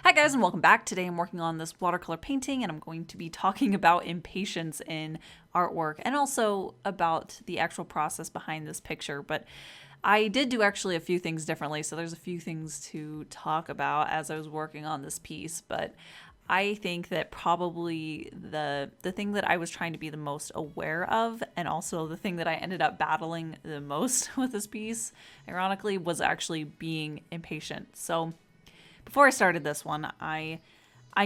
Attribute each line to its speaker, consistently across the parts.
Speaker 1: Hi guys and welcome back. Today I'm working on this watercolor painting and I'm going to be talking about impatience in artwork and also about the actual process behind this picture. But I did do actually a few things differently, so there's a few things to talk about as I was working on this piece. But I think that probably the thing that I was trying to be the most aware of, and also the thing that I ended up battling the most with this piece, ironically, was actually being impatient. So before I started this one, I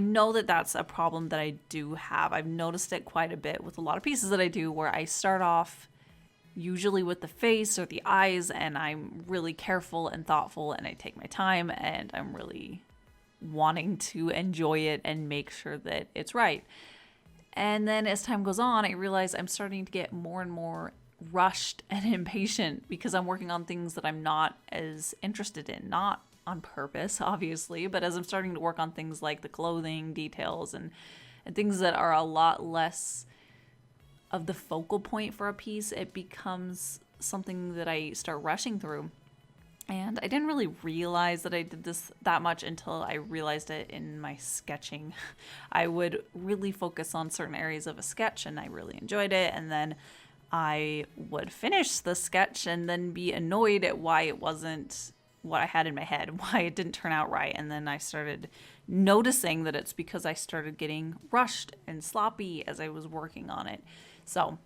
Speaker 1: know that that's a problem that I do have. I've noticed it quite a bit with a lot of pieces that I do where I start off usually with the face or the eyes and I'm really careful and thoughtful and I take my time and I'm really wanting to enjoy it and make sure that it's right. And then as time goes on, I realize I'm starting to get more and more rushed and impatient because I'm working on things that I'm not as interested in, not on purpose, obviously, but as I'm starting to work on things like the clothing details and things that are a lot less of the focal point for a piece, it becomes something that I start rushing through. And I didn't really realize that I did this that much until I realized it in my sketching. I would really focus on certain areas of a sketch and I really enjoyed it. And then I would finish the sketch and then be annoyed at why it wasn't what I had in my head, why it didn't turn out right. And then I started noticing that it's because I started getting rushed and sloppy as I was working on it. So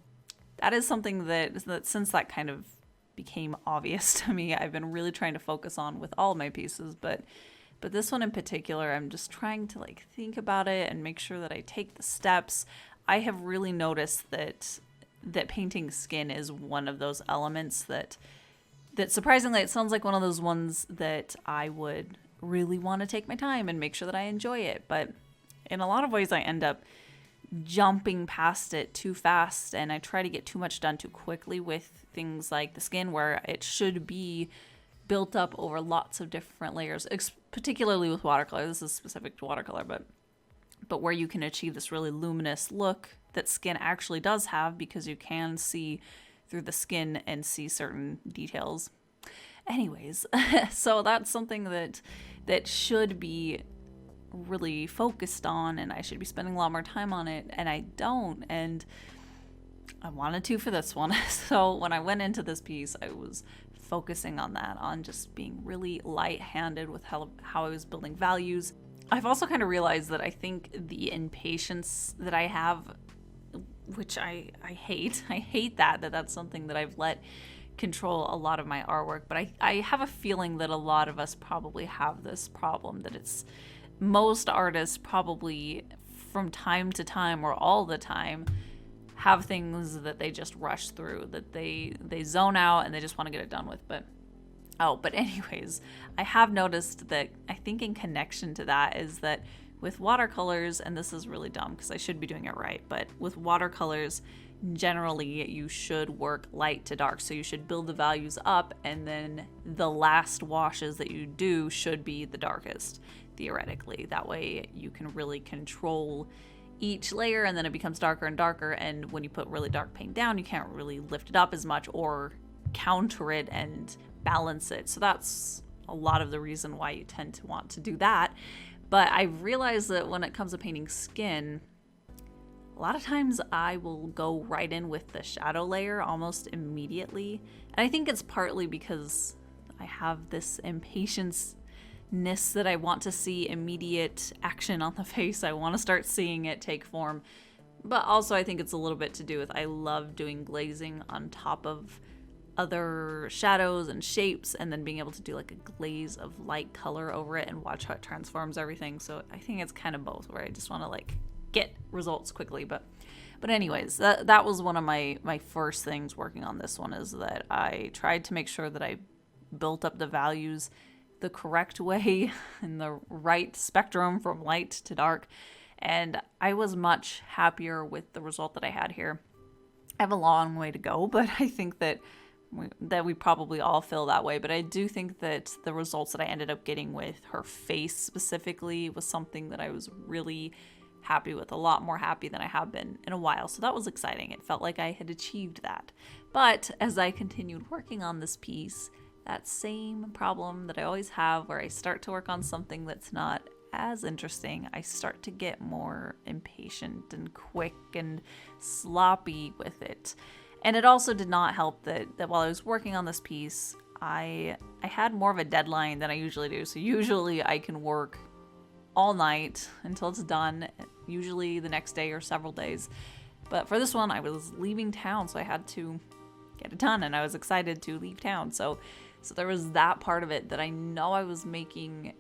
Speaker 1: that is something that since that kind of became obvious to me, I've been really trying to focus on with all my pieces, but this one in particular, I'm just trying to think about it and make sure that I take the steps. I have really noticed that painting skin is one of those elements that surprisingly, it sounds like one of those ones that I would really want to take my time and make sure that I enjoy it. But in a lot of ways, I end up jumping past it too fast and I try to get too much done too quickly with things like the skin where it should be built up over lots of different layers, particularly with watercolor. This is specific to watercolor, but where you can achieve this really luminous look that skin actually does have because you can see through the skin and see certain details. Anyways, so that's something that should be really focused on and I should be spending a lot more time on it and I don't, and I wanted to for this one. So when I went into this piece, I was focusing on that, on just being really light-handed with how I was building values. I've also kind of realized that I think the impatience that I have, which I hate. I hate that's something that I've let control a lot of my artwork. But I have a feeling that a lot of us probably have this problem, that it's most artists probably from time to time or all the time have things that they just rush through, that they zone out and they just want to get it done with. But anyways, I have noticed that I think in connection to that is that with watercolors, and this is really dumb because I should be doing it right, but with watercolors, generally you should work light to dark. So you should build the values up and then the last washes that you do should be the darkest, theoretically. That way you can really control each layer and then it becomes darker and darker. And when you put really dark paint down, you can't really lift it up as much or counter it and balance it. So that's a lot of the reason why you tend to want to do that. But I've realized that when it comes to painting skin, a lot of times I will go right in with the shadow layer almost immediately. And I think it's partly because I have this impatience that I want to see immediate action on the face. I want to start seeing it take form. But also I think it's a little bit to do with I love doing glazing on top of other shadows and shapes and then being able to do a glaze of light color over it and watch how it transforms everything. So I think it's kind of both, where I just want to get results quickly. But anyways, that was one of my first things working on this one, is that I tried to make sure that I built up the values the correct way in the right spectrum from light to dark. And I was much happier with the result that I had here. I have a long way to go, but I think that we probably all feel that way. But I do think that the results that I ended up getting with her face specifically was something that I was really happy with, a lot more happy than I have been in a while. So that was exciting. It felt like I had achieved that. But as I continued working on this piece, that same problem that I always have, where I start to work on something that's not as interesting, I start to get more impatient and quick and sloppy with it. And it also did not help that while I was working on this piece, I had more of a deadline than I usually do. So usually I can work all night until it's done, usually the next day or several days. But for this one, I was leaving town, so I had to get it done, and I was excited to leave town. So there was that part of it that I know I was making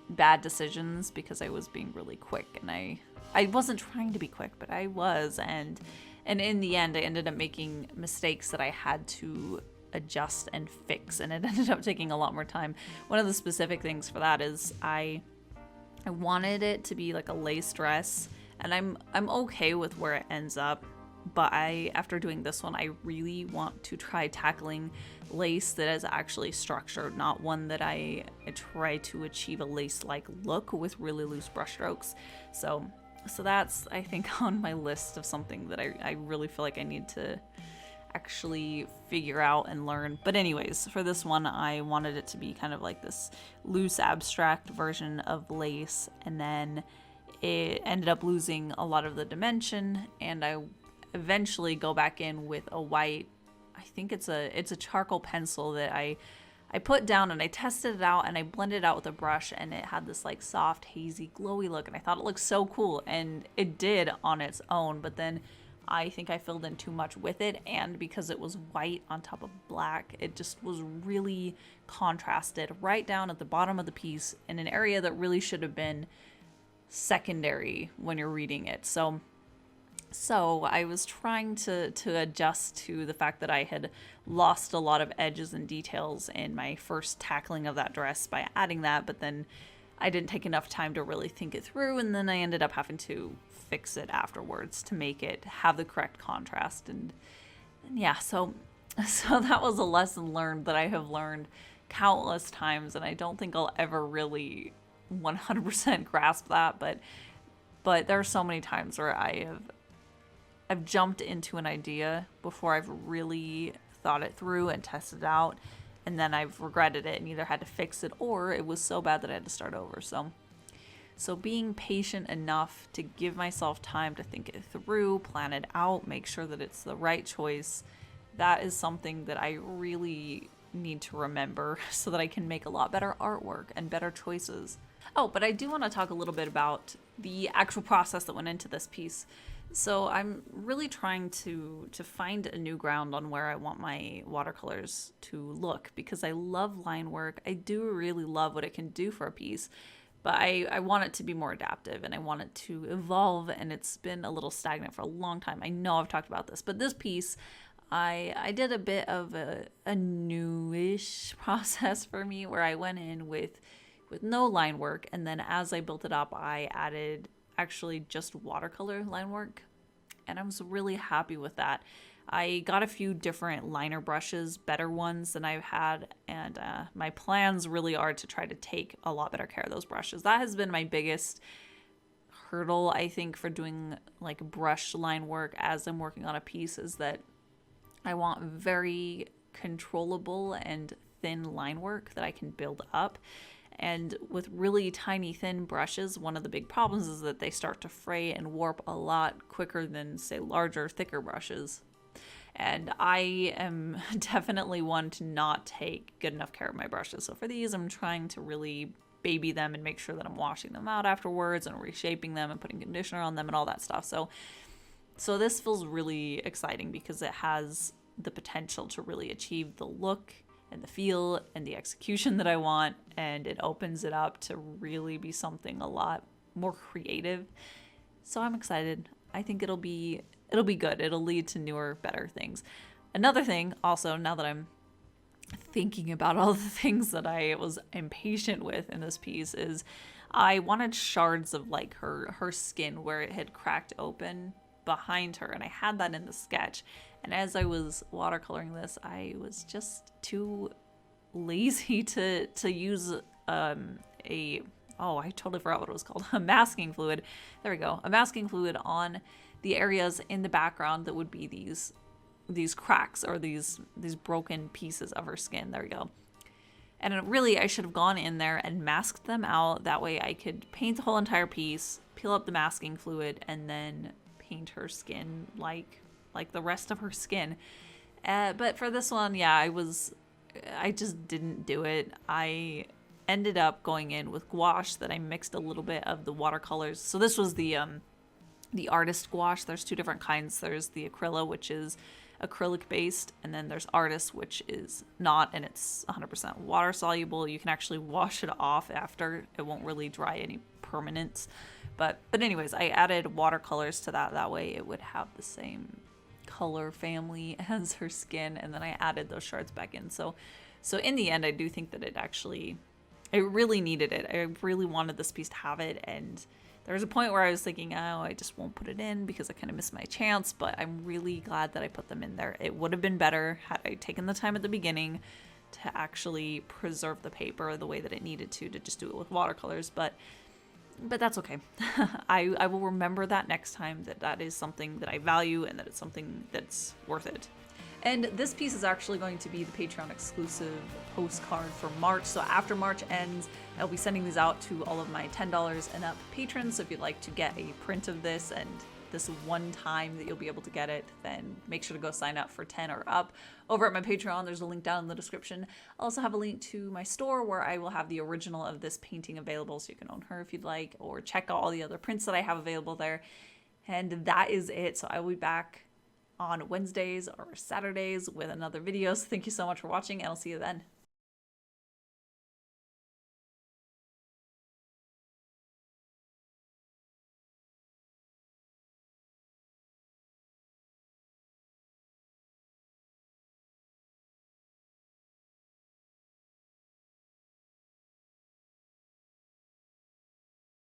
Speaker 1: bad decisions because I was being really quick, and I wasn't trying to be quick, but I was, and in the end, I ended up making mistakes that I had to adjust and fix, and it ended up taking a lot more time. One of the specific things for that is I wanted it to be like a lace dress, and I'm okay with where it ends up, but after doing this one, I really want to try tackling lace that is actually structured, not one that I try to achieve a lace-like look with really loose brush strokes. So that's, I think, on my list of something that I really feel like I need to actually figure out and learn. But anyways, for this one, I wanted it to be kind of like this loose abstract version of lace, and then it ended up losing a lot of the dimension, and I eventually go back in with a white, I think it's a charcoal pencil that I put down, and I tested it out and I blended it out with a brush, and it had this like soft, hazy, glowy look, and I thought it looked so cool, and it did on its own. But then I think I filled in too much with it, and because it was white on top of black, it just was really contrasted right down at the bottom of the piece in an area that really should have been secondary when you're reading it. So I was trying to adjust to the fact that I had lost a lot of edges and details in my first tackling of that dress by adding that, but then I didn't take enough time to really think it through, and then I ended up having to fix it afterwards to make it have the correct contrast. And yeah, so that was a lesson learned that I have learned countless times, and I don't think I'll ever really 100% grasp that, but there are so many times where I've jumped into an idea before I've really thought it through and tested it out, and then I've regretted it and either had to fix it or it was so bad that I had to start over. So being patient enough to give myself time to think it through, plan it out, make sure that it's the right choice, that is something that I really need to remember so that I can make a lot better artwork and better choices. Oh, but I do want to talk a little bit about the actual process that went into this piece. So I'm really trying to find a new ground on where I want my watercolors to look, because I love line work. I do really love what it can do for a piece, but I want it to be more adaptive, and I want it to evolve, and it's been a little stagnant for a long time. I know I've talked about this, but this piece, I did a bit of a newish process for me where I went in with no line work, and then as I built it up, I added actually just watercolor line work, and I was really happy with that. I got a few different liner brushes, better ones than I've had, and my plans really are to try to take a lot better care of those brushes. That has been my biggest hurdle, I think, for doing like brush line work as I'm working on a piece, is that I want very controllable and thin line work that I can build up. And with really tiny, thin brushes, one of the big problems is that they start to fray and warp a lot quicker than, say, larger, thicker brushes. And I am definitely one to not take good enough care of my brushes. So for these, I'm trying to really baby them and make sure that I'm washing them out afterwards and reshaping them and putting conditioner on them and all that stuff. So this feels really exciting because it has the potential to really achieve the look and the feel and the execution that I want, and it opens it up to really be something a lot more creative. So I'm excited. I think it'll be good. It'll lead to newer, better things. Another thing also, now that I'm thinking about all the things that I was impatient with in this piece, is I wanted shards of like her skin where it had cracked open behind her, and I had that in the sketch. And as I was watercoloring this, I was just too lazy to use I totally forgot what it was called. A masking fluid. There we go. A masking fluid on the areas in the background that would be these cracks or these broken pieces of her skin. There we go. And really, I should have gone in there and masked them out. That way I could paint the whole entire piece, peel up the masking fluid, and then paint her skin like the rest of her skin. But for this one, yeah, I just didn't do it. I ended up going in with gouache that I mixed a little bit of the watercolors. So this was the artist gouache. There's two different kinds. There's the acrylic, which is acrylic based, and then there's artist, which is not, and it's 100% water soluble. You can actually wash it off after. It won't really dry any permanence. But anyways, I added watercolors to that way it would have the same color family as her skin, and then I added those shards back in. So in the end, I do think that I really needed it. I really wanted this piece to have it, and there was a point where I was thinking, oh, I just won't put it in because I kind of missed my chance, but I'm really glad that I put them in there. It would have been better had I taken the time at the beginning to actually preserve the paper the way that it needed to just do it with watercolors, but that's okay. I will remember that next time, that is something that I value and that it's something that's worth it. And this piece is actually going to be the Patreon exclusive postcard for March. So after March ends, I'll be sending these out to all of my $10 and up patrons. So if you'd like to get a print of this and this one time that you'll be able to get it, then make sure to go sign up for 10 or up. Over at my Patreon, there's a link down in the description. I'll also have a link to my store where I will have the original of this painting available, so you can own her if you'd like, or check out all the other prints that I have available there. And that is it. So I will be back on Wednesdays or Saturdays with another video. So thank you so much for watching, and I'll see you then.